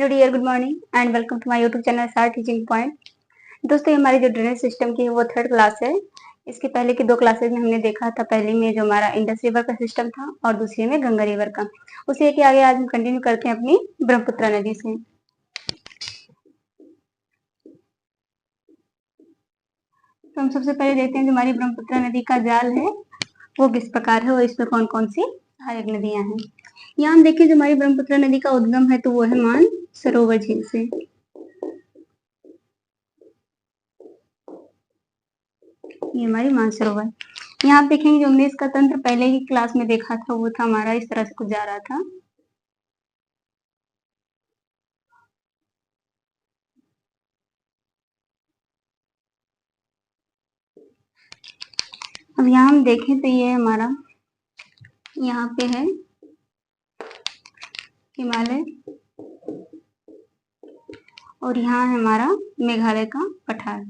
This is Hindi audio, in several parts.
Hello dear, good morning and welcome to my YouTube channel star teaching point. दोस्तों, ये हमारी जो ड्रेनेज सिस्टम की है वो थर्ड क्लास है। इसके पहले की 2 क्लासेज में हमने देखा था, पहले में जो हमारा इंडस रिवर का सिस्टम था और दूसरे में गंगा रिवर का। उसी के आगे आज हम कंटिन्यू करते हैं अपनी ब्रह्मपुत्र नदी से। तो हम सबसे पहले देखते हैं जो हमारी ब्रह्मपुत्र नदी का जाल है वो किस प्रकार है और इसमें कौन कौन सी सहायक नदियां हैं। यहाँ हम देखें जो हमारी ब्रह्मपुत्र नदी का उद्गम है तो वो है मान सरोवर झील से। ये हमारी मानसरोवर। यहाँ आप देखेंगे जो हमने इसका तंत्र पहले ही क्लास में देखा था वो था हमारा इस तरह से कुछ जा रहा था। अब यहाँ हम देखें तो ये हमारा यहाँ पे है हिमालय और यहाँ है हमारा मेघालय का पठार।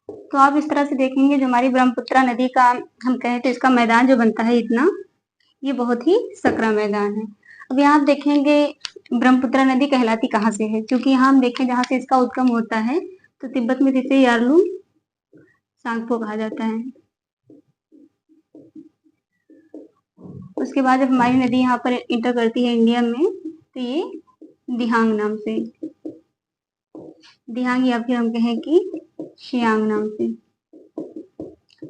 तो आप इस तरह से देखेंगे जो हमारी ब्रह्मपुत्र नदी का हम कहें तो इसका मैदान जो बनता है इतना, ये बहुत ही सकरा मैदान है। अब यहाँ आप देखेंगे ब्रह्मपुत्र नदी कहलाती कहाँ से है, क्योंकि यहाँ हम देखें जहाँ से इसका उद्गम होता है तो तिब्बत में इसे यार्लुंग सांगपो कहा जाता है। उसके बाद जब हमारी नदी यहाँ पर इंटर करती है इंडिया में तो ये दिहांग नाम से, दिहांग या फिर हम कहें कि शियांग नाम से।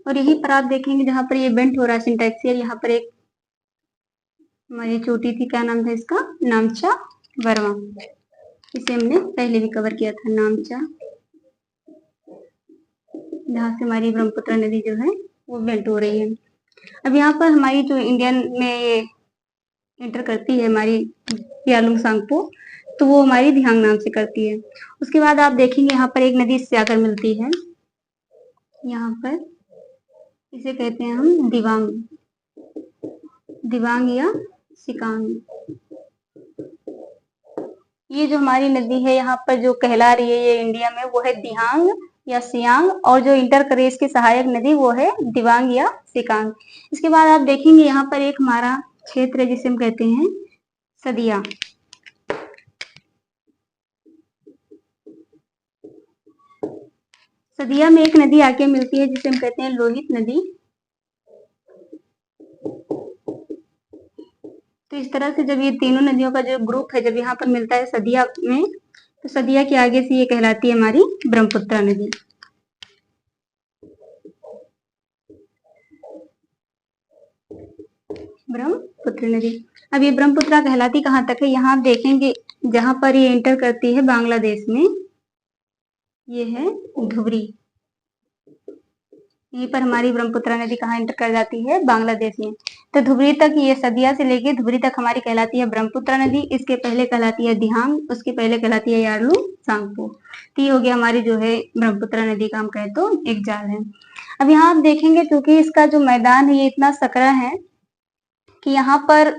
और यहीं पर आप देखेंगे जहाँ पर ये बेंट हो रहा है सिंटैक्सियर, यहाँ पर एक हमारी चोटी थी, क्या नाम था इसका, नामचा बरवा। इसे हमने पहले भी कवर किया था, नामचा, जहाँ से हमारी ब्रह्मपुत्र नदी जो है वो बेल्ट हो रही है। अब यहाँ पर हमारी जो इंडियन में ये इंटर करती है हमारी यार्लुंग सांगपो, तो वो हमारी दिहांग नाम से करती है। उसके बाद आप देखेंगे यहाँ पर एक नदी इससे आकर मिलती है, यहाँ पर इसे कहते हैं हम दिवांग, दिवांग या सिकांग। ये जो हमारी नदी है यहाँ पर जो कहला रही है ये इंडिया में वो है दिहांग या सियांग, और जो इंटर करे इसकी सहायक नदी वो है दिवांग या सिकांग। इसके बाद आप देखेंगे यहाँ पर एक हमारा क्षेत्र है जिसे हम कहते हैं सदिया। सदिया में एक नदी आके मिलती है जिसे हम कहते हैं लोहित नदी। तो इस तरह से जब ये तीनों नदियों का जो ग्रुप है जब यहाँ पर मिलता है सदिया में, तो सदिया के आगे से ये कहलाती है हमारी ब्रह्मपुत्र नदी। ब्रह्मपुत्र नदी। अब ये ब्रह्मपुत्र कहलाती कहाँ तक है, यहाँ आप देखेंगे जहां पर ये एंटर करती है बांग्लादेश में, ये है धुबरी। यहीं पर हमारी ब्रह्मपुत्र नदी कहाँ एंटर कर जाती है, बांग्लादेश में। तो धुबरी तक, ये सदिया से लेके धुबरी तक हमारी कहलाती है ब्रह्मपुत्र नदी। इसके पहले कहलाती है दिहांग, उसके पहले कहलाती है यार्लुंग सांगपो। तो ये हो गया हमारी जो है ब्रह्मपुत्र नदी का हम कहें तो एक जाल है। अब यहाँ आप देखेंगे क्योंकि इसका जो मैदान है ये इतना सकरा है कि यहाँ पर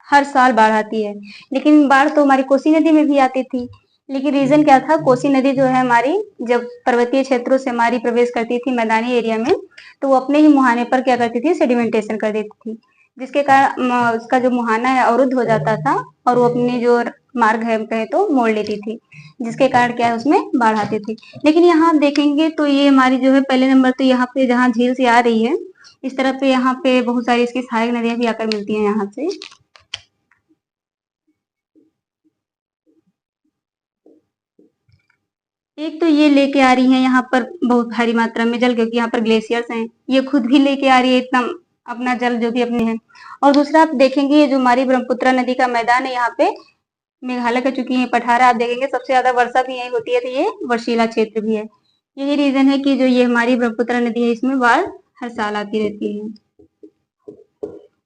हर साल बाढ़ आती है, लेकिन बाढ़ तो हमारी कोसी नदी में भी आती थी। लेकिन रीजन क्या था, कोसी नदी जो है हमारी जब पर्वतीय क्षेत्रों से हमारी प्रवेश करती थी मैदानी एरिया में, तो वो अपने ही मुहाने पर क्या करती थी, सेडिमेंटेशन कर देती थी, जिसके कारण उसका जो मुहाना है अवरुद्ध हो जाता था और वो अपनी जो मार्ग है कहे तो मोड़ लेती थी, जिसके कारण क्या है उसमें बाढ़ आती थी। लेकिन यहाँ आप देखेंगे तो ये हमारी जो है पहले नंबर तो यहाँ पे जहाँ झील से आ रही है इस तरफ पे यहाँ पे बहुत सारी इसकी सहायक नदियां भी आकर मिलती हैं यहाँ से। एक तो ये लेके आ रही है यहाँ पर बहुत भारी मात्रा में जल, क्योंकि यहाँ पर ग्लेशियर्स हैं, ये खुद भी लेके आ रही है इतना अपना जल जो भी अपने है। और दूसरा आप देखेंगे ये जो हमारी ब्रह्मपुत्र नदी का मैदान है यहाँ पे मेघालय का, चूंकि ये पठार आप देखेंगे सबसे ज्यादा वर्षा भी यही होती है, तो ये वर्षीला क्षेत्र भी है। यही रीजन है कि जो ये हमारी ब्रह्मपुत्र नदी है इसमें बाढ़ हर साल आती रहती है।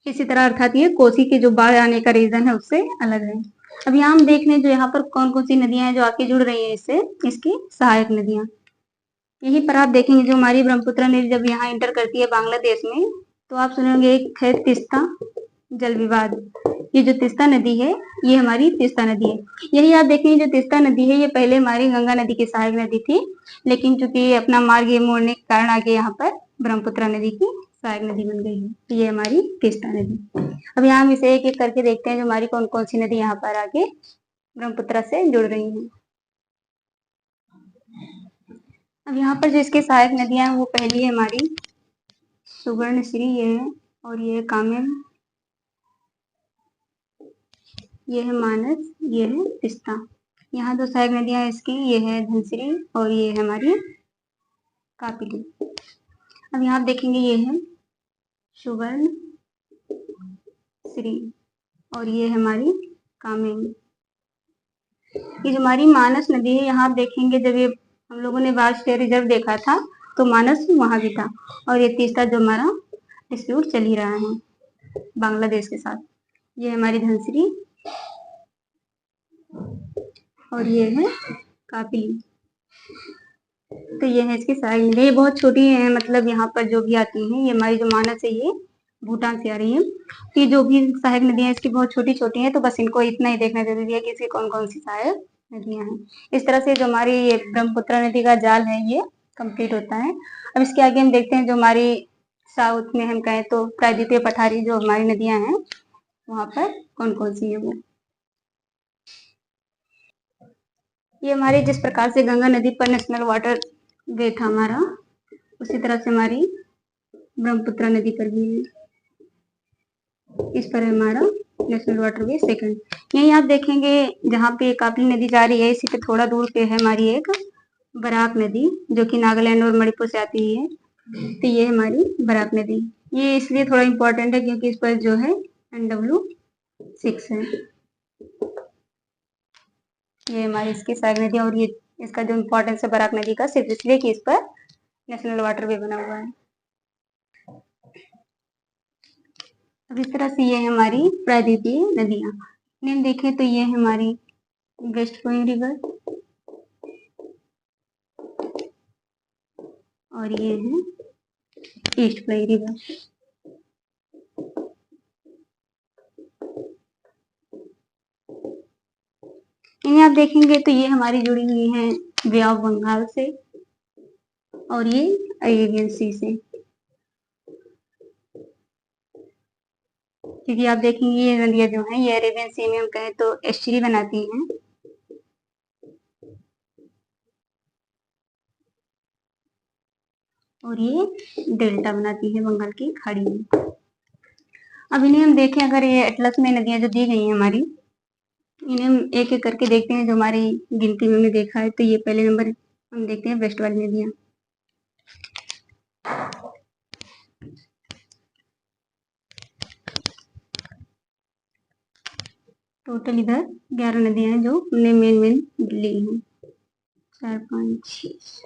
इसी तरह अर्थात ये कोसी के जो बाढ़ आने का रीजन है उससे अलग है। अब यहाँ हम देख लें जो यहाँ पर कौन कौन सी नदियां हैं जो आके जुड़ रही हैं इससे, इसकी सहायक नदियां। यहीं पर आप देखेंगे जो हमारी ब्रह्मपुत्र नदी जब यहाँ इंटर करती है बांग्लादेश में, तो आप सुनेंगे एक है तिस्ता जल विवाद। ये जो तिस्ता नदी है ये हमारी तिस्ता नदी है। यही आप देखेंगे जो तिस्ता नदी है ये पहले हमारी गंगा नदी की सहायक नदी थी, लेकिन चूंकि अपना मार्ग ये मोड़ने के कारण आगे यहाँ पर ब्रह्मपुत्र नदी की सहायक नदी बन गई है। ये हमारी तिस्ता नदी। अब यहाँ हम इसे एक एक करके देखते हैं जो हमारी कौन कौन सी नदी यहाँ पर आगे ब्रह्मपुत्र से जुड़ रही हैं। अब यहाँ पर जो इसकी सहायक नदियां हैं वो पहली है हमारी सुवर्णश्री, ये है, और ये है कामेर, ये है मानस, ये है तिस्ता। यहाँ जो सहायक नदियां हैं इसकी, ये है धनश्री और ये है हमारी कापिली। अब यहाँ आप देखेंगे ये है सुवर्ण श्री और ये है हमारी कामेरी। ये जो हमारी मानस नदी है, यहाँ आप देखेंगे जब ये हम लोगों ने वास्ते रिजर्व देखा था तो मानस वहां भी था, और ये तीसरा जो हमारा डिस्प्यूट चल ही रहा है बांग्लादेश के साथ, ये हमारी धनश्री और ये है कापिली। तो ये है इसकी सहायक नदी, ये बहुत छोटी है, मतलब यहाँ पर जो भी आती हैं, ये हमारी जो मानस है ये भूटान से आ रही है। तो ये जो भी सहायक नदियां हैं इसकी बहुत छोटी छोटी हैं, तो बस इनको इतना ही देखना जरूरी है कि इसकी कौन कौन सी सहायक नदियां हैं। इस तरह से जो हमारी ये ब्रह्मपुत्र नदी का जाल है ये कंप्लीट होता है। अब इसके आगे हम देखते हैं जो हमारी साउथ में हम कहें तो प्रायद्वीपीय पठारी जो हमारी नदियां हैं वहां पर कौन कौन सी है वो। ये हमारी जिस प्रकार से गंगा नदी पर नेशनल वाटर वे था हमारा, उसी तरह से हमारी ब्रह्मपुत्र नदी पर भी है, इस पर है हमारा नेशनल वाटरवे सेकंड। यहीं आप देखेंगे जहाँ पे कापली नदी जा रही है, इसी पे थोड़ा दूर पे है हमारी एक बराक नदी जो कि नागालैंड और मणिपुर से आती है। तो ये हमारी बराक नदी, ये इसलिए थोड़ा इम्पोर्टेंट है क्योंकि इस पर जो है NW6 है। ये हमारी इसकी सहायक नदी, और ये इसका जो इम्पोर्टेंस है बराक नदी का सिर्फ इसलिए कि इस पर नेशनल वाटरवे बना हुआ है। अब इस तरह से ये है हमारी प्रायद्वीपीय नदियां। नेम देखें तो ये है हमारी वेस्ट फ्लोइंग रिवर और ये है ईस्ट फ्लोइंग रिवर। इन्हें आप देखेंगे तो ये हमारी जुड़ी हुई है बे ऑफ बंगाल से और ये अरेबियन सी से, क्योंकि आप देखेंगे ये नदियां जो हैं ये अरेबियन सी में हम कहें तो एस्चुरी बनाती हैं। और ये डेल्टा बनाती है बंगाल की खाड़ी में। अब इन्हें हम देखें, अगर ये एटलस में नदियां जो दी गई हैं हमारी, इन्हें हम एक एक करके देखते हैं। जो हमारी गिनती में हमने देखा है तो ये पहले नंबर हम देखते हैं वेस्ट वाली नदियां। टोटल इधर 11 नदियां हैं जो हमने मेन ली हैं, 4 5 6।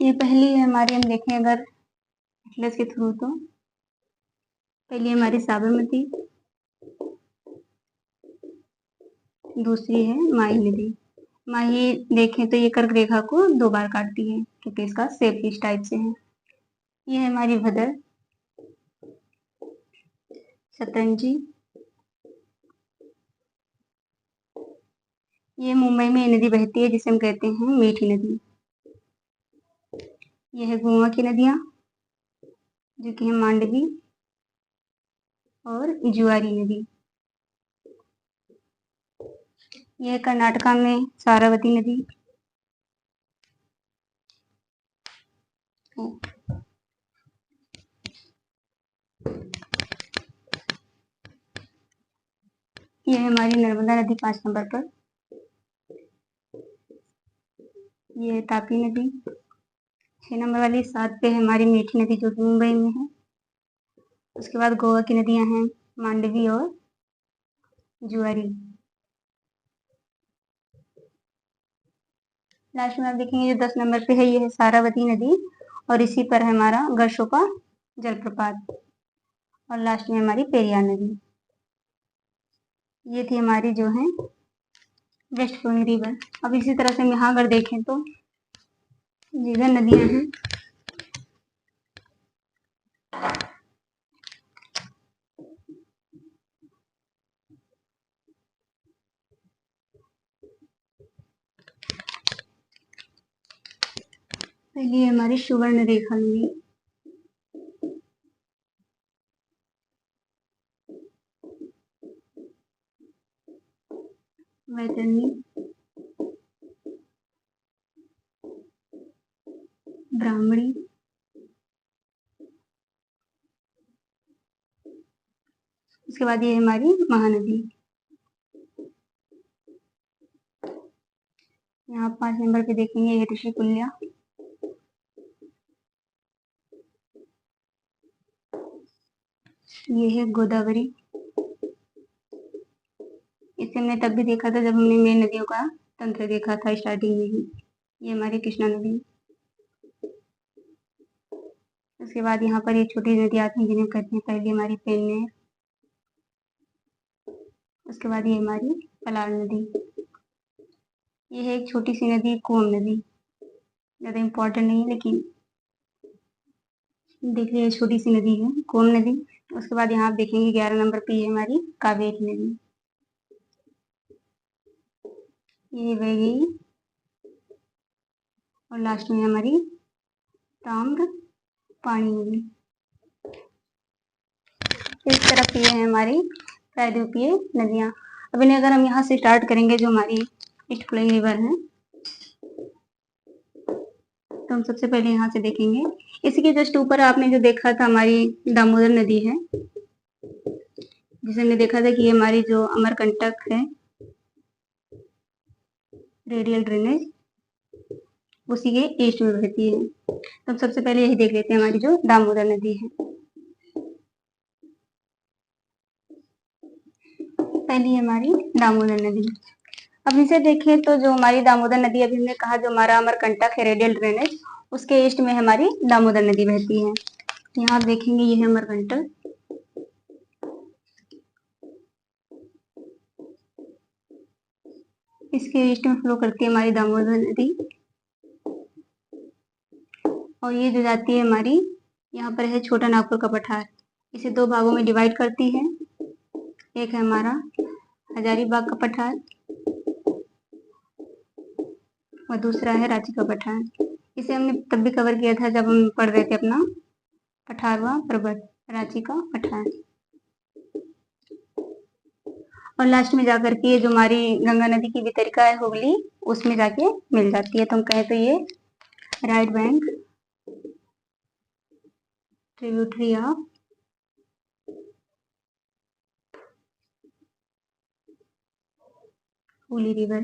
ये पहली है हमारी, हम देखें अगर एटलस के थ्रू तो पहली हमारी साबरमती, दूसरी है माही नदी। माही देखें तो ये कर्क रेखा को 2 बार काटती है क्योंकि इसका शेप इस टाइप से है। ये है हमारी भदर, सतंजी, ये मुंबई में नदी बहती है जिसे हम कहते हैं मीठी नदी। ये है गोवा की नदियां जो कि है मांडवी और जुआरी नदी। ये है कर्नाटका में सारावती नदी। ये है हमारी नर्मदा नदी 5 नंबर पर। ये है तापी नदी 6 नंबर वाली। 7 पे है हमारी मीठी नदी जो कि मुंबई में है। उसके बाद गोवा की नदियां हैं मांडवी और जुआरी। लास्ट में आप देखेंगे जो 10 नंबर पे है ये है सारावती नदी और इसी पर है हमारा गरशोपा जलप्रपात। और लास्ट में हमारी पेरियार नदी। ये थी हमारी जो है वेस्ट फ्लोइंग रिवर। अब इसी तरह से हम यहाँ अगर देखें तो जिधर नदियां हैं पहली हमारी सुवर्ण रेखा नदी, वैतरणी, ब्राह्मणी, उसके बाद ये हमारी महानदी। यहाँ 5 नंबर पे देखेंगे ये ऋषिकुल्या, ये है गोदावरी। इसे हमने तब भी देखा था जब हमने मेन नदियों का तंत्र देखा था स्टार्टिंग में ही। ये हमारी कृष्णा नदी। उसके बाद यहाँ पर ये छोटी नदी आती है जिन्हें कहते हैं पहली हमारी पेन्ने। उसके बाद ये हमारी पलार नदी। ये है एक छोटी सी नदी कोम नदी, ज़्यादा इम्पोर्टेंट नहीं है लेकिन देख लीजिए छोटी सी नदी है कोम नदी। उसके बाद यहाँ आप देखेंगे 11 नंबर पे ये हमारी कावेरी नदी। ये बह गई और लास्ट में हमारी ताम्र पानी नदी। इस तरफ ये है हमारी प्रायद्वीपीय नदियाँ। अब इन्हें अगर हम यहाँ से स्टार्ट करेंगे जो हमारी ईस्ट फ्लोइंग रिवर है, तो हम सबसे पहले यहाँ से देखेंगे। इसी के जस्ट ऊपर आपने जो देखा था हमारी दामोदर नदी है, जिसे हमने देखा था कि ये हमारी जो अमरकंटक है रेडियल ड्रेनेज, उसी के ईस्ट में बहती है। तो हम सबसे पहले यही देख लेते हैं हमारी जो दामोदर नदी है। पहली हमारी दामोदर नदी। अब इसे देखें तो जो हमारी दामोदर नदी अभी हमने कहा जो हमारा अमरकंटक है रेडियल ड्रेनेज, उसके ईस्ट में हमारी दामोदर नदी बहती है। यहाँ आप देखेंगे ये है अमरकंटक, इसके ईस्ट में फ्लो करती है हमारी दामोदर नदी। और ये जो जाती है हमारी यहाँ पर है छोटा नागपुर का पठार। इसे 2 भागों में डिवाइड करती है। एक है हमारा हजारीबाग का पठार और दूसरा है रांची का पठार। इसे हमने तब भी कवर किया था जब हम पढ़ रहे थे अपना पठारवा पर्वत, रांची का पठार। और लास्ट में जाकर के जो हमारी गंगा नदी की वितरिका है हुगली, उसमें जाके मिल जाती है। तो हम कहें तो ये right bank tributary of Hooghly river,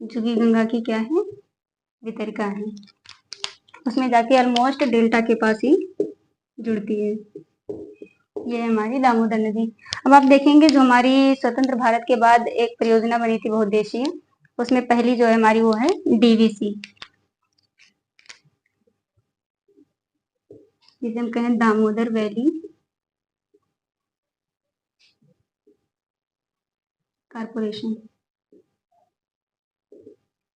जो कि गंगा की क्या है वितरिका है। उसमें जाके ऑलमोस्ट डेल्टा के पास ही जुड़ती है। ये है हमारी दामोदर नदी। अब आप देखेंगे जो हमारी स्वतंत्र भारत के बाद एक परियोजना बनी थी बहुउद्देशीय, उसमें पहली जो है हमारी वो है डीवीसी, जिसे हम कहें दामोदर वैली कारपोरेशन।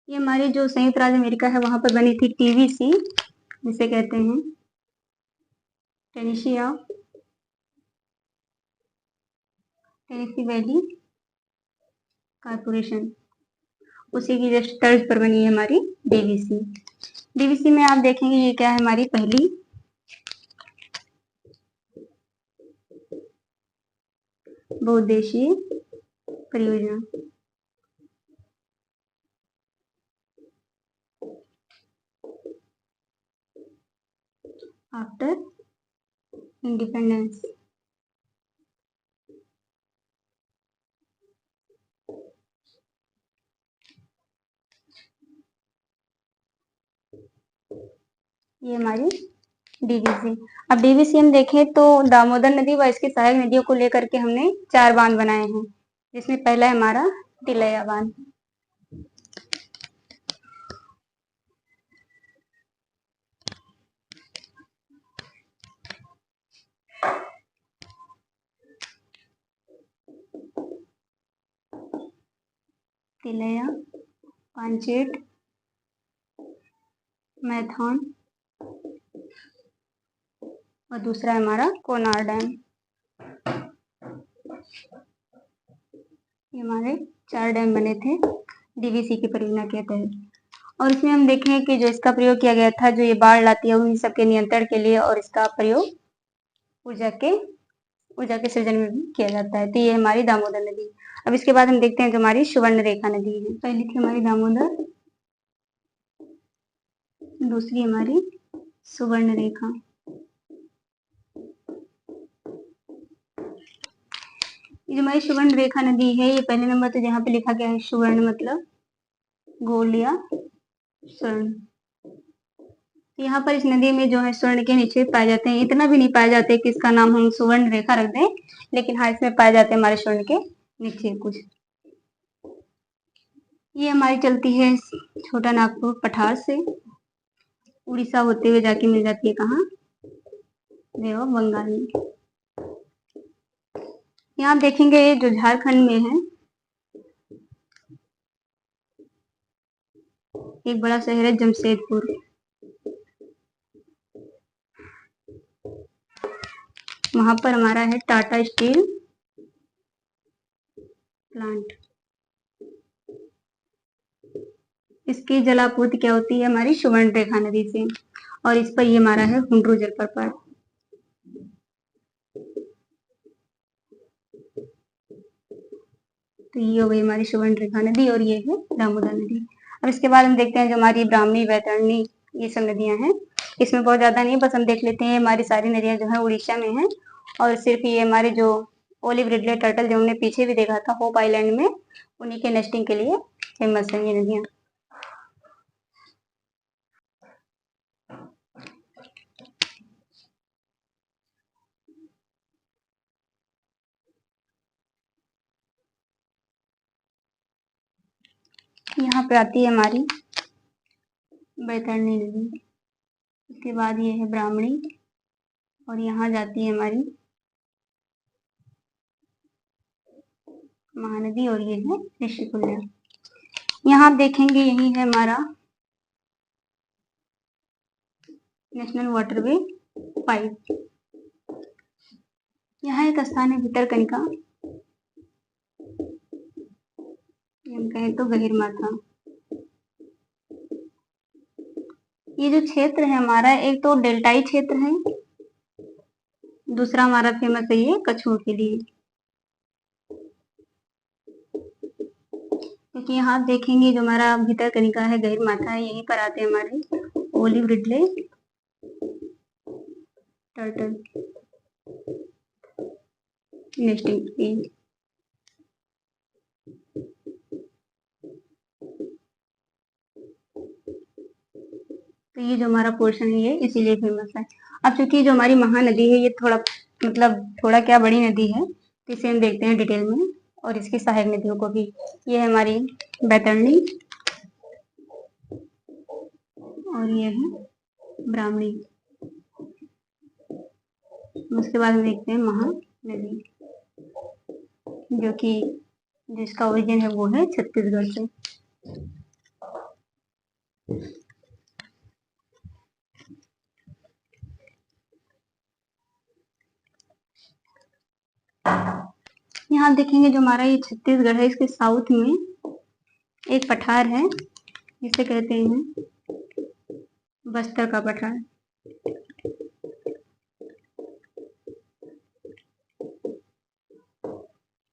ये हमारी जो संयुक्त राज्य अमेरिका है वहां पर बनी थी टीवीसी, जिसे कहते हैं टेनेसी वैली कारपोरेशन। उसी की जस्ट तर्ज पर बनी है हमारी डीवीसी। डीवीसी में आप देखेंगे ये क्या है हमारी पहली बहुउद्देशीय परियोजना। After independence. ये हमारी डीवीसी। अब डीवीसी हम देखें तो दामोदर नदी व इसकी सहायक नदियों को लेकर के हमने 4 बांध बनाए हैं, जिसमें पहला है हमारा तिलैया बांध। तिलैया, पांचेट, मैथॉन और दूसरा हमारा कोनार डैम। ये हमारे 4 डैम बने थे डीवीसी की परियोजना के तहत। और इसमें हम देखें कि जो इसका प्रयोग किया गया था, जो ये बाढ़ लाती है उन सबके नियंत्रण के लिए, और इसका प्रयोग ऊर्जा के सृजन में भी किया जाता है। तो ये हमारी दामोदर नदी। अब इसके बाद हम देखते हैं जो हमारी सुवर्ण रेखा नदी है। पहली थी हमारी दामोदर, दूसरी हमारी सुवर्ण रेखा। ये जो हमारी सुवर्ण रेखा नदी है, ये पहले नंबर तो यहाँ पे लिखा गया है सुवर्ण मतलब गोल्ड या स्वर्ण। यहाँ पर इस नदी में जो है स्वर्ण के निक्षेप पाए जाते हैं। इतना भी नहीं पाए जाते कि इसका नाम हम सुवर्ण रेखा रख दें, लेकिन हाँ इसमें पाए जाते हैं हमारे स्वर्ण के निक्षेप कुछ। ये हमारी चलती है छोटा नागपुर पठार से उड़ीसा होते हुए जाके मिल जाती है कहाँ, बे ऑफ बंगाल में। यहाँ देखेंगे जो झारखंड में है, एक बड़ा शहर है जमशेदपुर। वहां पर हमारा है टाटा स्टील प्लांट। इसकी जलापूर्ति क्या होती है हमारी सुवर्ण रेखा नदी से, और इस पर ये हमारा है हुंड्रू जलप्रपात। तो ये हो गई हमारी सुवर्ण रेखा नदी और ये है दामोदर नदी। अब इसके बाद हम देखते हैं जो हमारी ब्राह्मणी, वैतरणी, ये सब नदियां हैं। इसमें बहुत ज्यादा नहीं, बस हम देख लेते हैं हमारी सारी नदियां जो है उड़ीसा में है, और सिर्फ ये हमारे जो ओलिव रिडले टर्टल जो हमने पीछे भी देखा था होप आइलैंड में, उन्हीं के नेस्टिंग के लिए फेमस है ये नदियां। यहाँ पे आती है हमारी बैतरणी नदी, उसके बाद ये है ब्राह्मणी, और यहाँ जाती है हमारी महानदी, और ये है ऋषिकुल्या। यहाँ आप देखेंगे यही है हमारा नेशनल वाटरवे 5। यहाँ एक स्थान है भितरकनिका, हम कहें तो गहिरमाथा। ये जो क्षेत्र है हमारा, एक तो डेल्टाई क्षेत्र है, दूसरा हमारा फेमस है ये कछुओं के लिए। क्योंकि यहाँ आप देखेंगे जो हमारा भितरकनिका है, गहिरमाथा है, यहीं पर आते हैं हमारे ओलिव रिडले टर्टल नेस्टिंग के। तो ये जो हमारा पोर्शन है ये इसीलिए फेमस है। अब चूंकि जो हमारी महानदी है ये थोड़ा क्या बड़ी नदी है, तो इसे हम देखते हैं डिटेल में, और इसकी सहायक नदियों को भी। ये है हमारी बैतरणी, और ये है ब्राह्मणी। उसके बाद हम देखते हैं महानदी, जो कि जिसका ओरिजिन है वो है छत्तीसगढ़ से। यहाँ देखेंगे जो हमारा ये छत्तीसगढ़ है, इसके साउथ में एक पठार है जिसे कहते हैं बस्तर का पठार।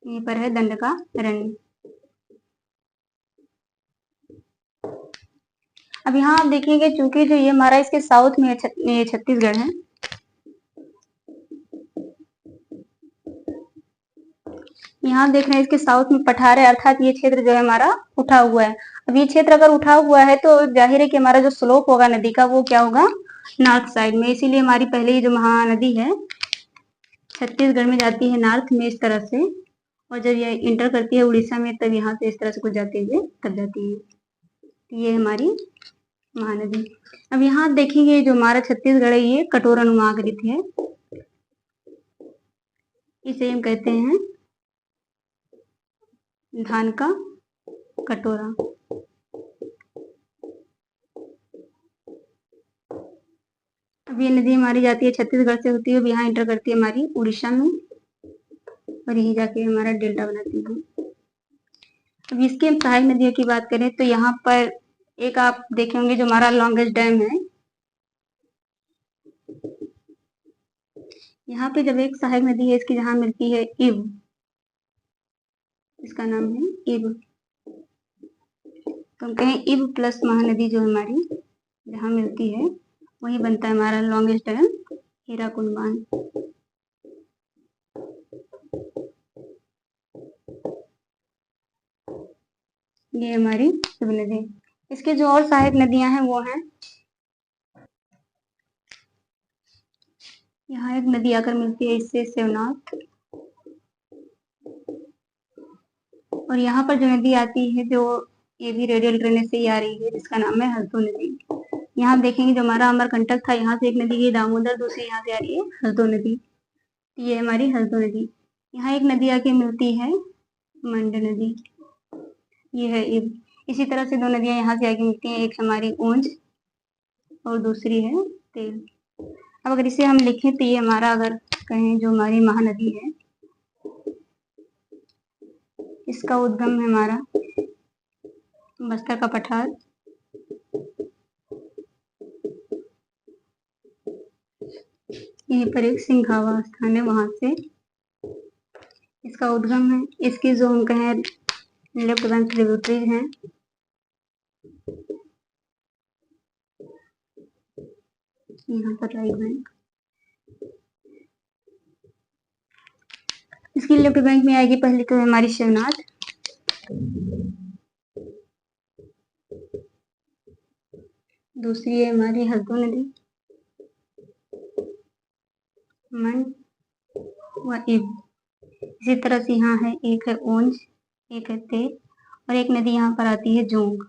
यहीं पर है दंडकारण्य। अब यहाँ आप देखिएगा चूंकि जो ये हमारा इसके साउथ में ये छत्तीसगढ़ है, यहाँ देख रहे हैं इसके साउथ में पठार है, अर्थात ये क्षेत्र जो है हमारा उठा हुआ है। अब ये क्षेत्र अगर उठा हुआ है तो जाहिर है कि हमारा जो स्लोप होगा नदी का वो क्या होगा, नॉर्थ साइड में। इसीलिए हमारी पहले ही जो महानदी है छत्तीसगढ़ में जाती है नॉर्थ में इस तरह से, और जब ये इंटर करती है उड़ीसा में तब यहाँ से इस तरह से कुछ जाते हुए तब जाती है। ये हमारी महानदी। अब यहाँ देखेंगे जो हमारा छत्तीसगढ़ है ये कटोरानुमा आकृति है, इसे हम कहते हैं धान का कटोरा। अब ये नदी हमारी जाती है छत्तीसगढ़ से होती है, यहाँ इंटर करती है हमारी उड़ीसा में, और यहीं जाके हमारा डेल्टा बनाती है। अब इसकी हम सहायक नदियों की बात करें तो यहाँ पर एक आप देखे होंगे जो हमारा लॉन्गेस्ट डैम है, यहाँ पे जब एक सहायक नदी है इसकी जहाँ मिलती है इव, इसका नाम है इब। तो हम कहें इब प्लस महानदी जो हमारी जहाँ मिलती है वही बनता है हमारा लॉन्गेस्ट टर्न हीराकुंड बांध। ये हमारी इब नदी। इसके जो और सहायक नदियां हैं वो हैं, यहाँ एक नदी आकर मिलती है इससे शिवनाथ, और यहाँ पर जो नदी आती है जो ये भी रेडियल ड्रेनेज से ही आ रही है जिसका नाम है हल्दू नदी। यहाँ आप देखेंगे जो हमारा अमरकंटक था यहाँ से एक नदी गई दामोदर, दूसरी यहाँ से आ रही है हल्दू नदी। ये हमारी हल्दू नदी। यहाँ एक नदी आके मिलती है मंड नदी, ये है इब। इसी तरह से दो नदियां यहाँ से आगे मिलती हैं, एक हमारी ऊंज और दूसरी है तेल। अब अगर इसे हम लिखें तो ये हमारा अगर कहें जो हमारी महानदी है इसका उद्गम है हमारा बस्तर का पठार, यहीं पर एक सिंघावा स्थान है वहां से इसका उद्गम है। इसकी जो हम कहें लेफ्ट बैंक ट्रिब्यूटरीज हैं यहाँ पर राइट बैंक, इसकी लेफ्ट बैंक में आएगी पहली तो हमारी शिवनाथ, दूसरी है हमारी हल्दू नदी, मंड व इब। इसी तरह से यहाँ है एक है ऊंज, एक है तेल और एक नदी यहाँ पर आती है जोंग।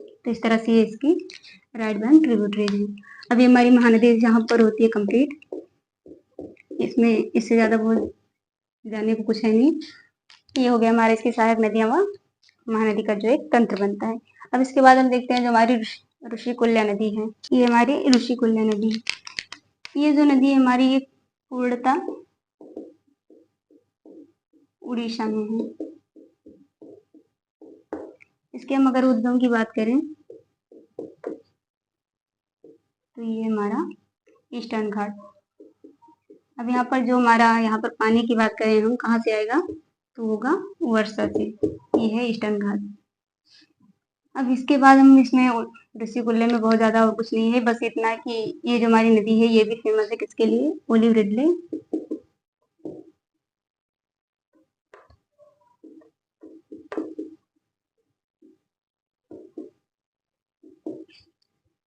तो इस तरह से ये इसकी राइट बैंक ट्रिब्यूटरीज है। अभी हमारी महानदी जहाँ पर होती है कंप्लीट, इसमें इससे ज़्यादा बहुत जाने को कुछ है नहीं। ये हो गया हमारे इसकी सहायक नदियाँ व महानदी का जो एक तंत्र बनता है। अब इसके बाद हम देखते हैं जो हमारी ऋषिकुल्या नदी है, ये हमारी ऋषिकुल्या नदी। ये जो नदी है हमारी ये पूर्णतः उड़ीसा में है। इसके हम अगर उद्गम की बात करें तो ये हमारा ईस्टर्न घाट। अब यहाँ पर जो हमारा यहाँ पर पानी की बात करें हम कहाँ से आएगा तो होगा वर्षा से, ये है ईस्टर्न घाट। अब इसके बाद हम इसमें ऋषिकुल्य में बहुत ज्यादा और कुछ नहीं है, बस इतना कि ये जो हमारी नदी है ये भी फेमस है किसके लिए, ओलिव रिडले।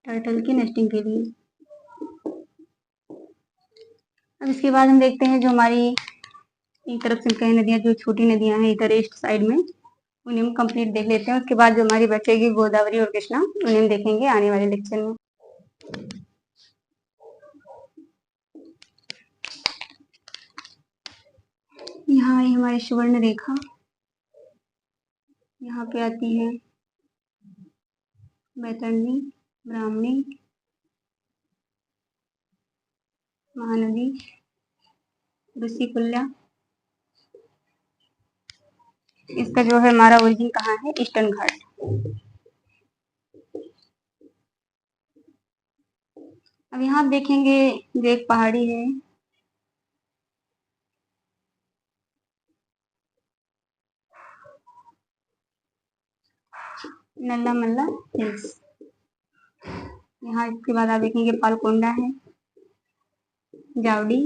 टर्टल की नेस्टिंग के लिए। अब इसके बाद हम देखते हैं जो हमारी एक तरफ से कई नदियां जो छोटी नदियां हैं इधर ईस्ट साइड में, उन्हें हम कंप्लीट देख लेते हैं। उसके बाद जो हमारी बचेगी गोदावरी और कृष्णा, उन्हें हम देखेंगे आने वाले लेक्चर में। यहाँ है हमारी सुवर्ण रेखा, यहाँ पे आती है बैतरणी, ब्राह्मणी, महानदी, ऋषिकुल्या। इसका जो है हमारा ओरिजिन कहाँ है, ईस्टर्न घाट। अब यहाँ आप देखेंगे जो एक पहाड़ी है, नल्ला मल्ला हिल्स। यहाँ इसके बाद आप देखेंगे पालकोंडा है, जावड़ी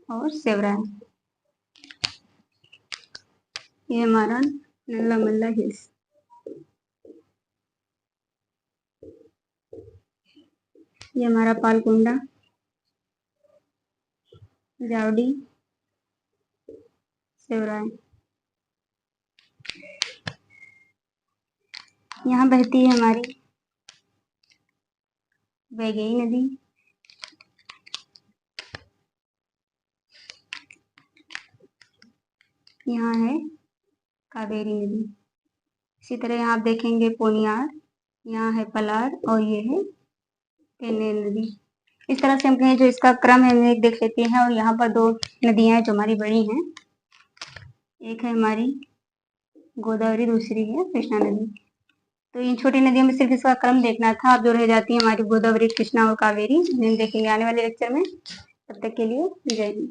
और सेवरा है। ये हमारा नल्ला मल्ला हिल्स। ये हमारा पालकोंडा, जावड़ी, सेवरा है। यहाँ बहती है हमारी वैगई नदी, यहाँ है कावेरी नदी। इसी तरह यहाँ आप देखेंगे पोनियार, यहाँ है पलार और ये है पेन्नेर नदी। इस तरह से हम कहें जो इसका क्रम है हम एक देख लेते हैं। और यहाँ पर दो नदियां हैं जो हमारी बड़ी हैं, एक है हमारी गोदावरी, दूसरी है कृष्णा नदी। तो इन छोटी नदियों में सिर्फ इसका क्रम देखना था। अब जो रह जाती है हमारी गोदावरी, कृष्णा और कावेरी, इन्हें देखेंगे आने वाले लेक्चर में। तब तक के लिए जय हिंद।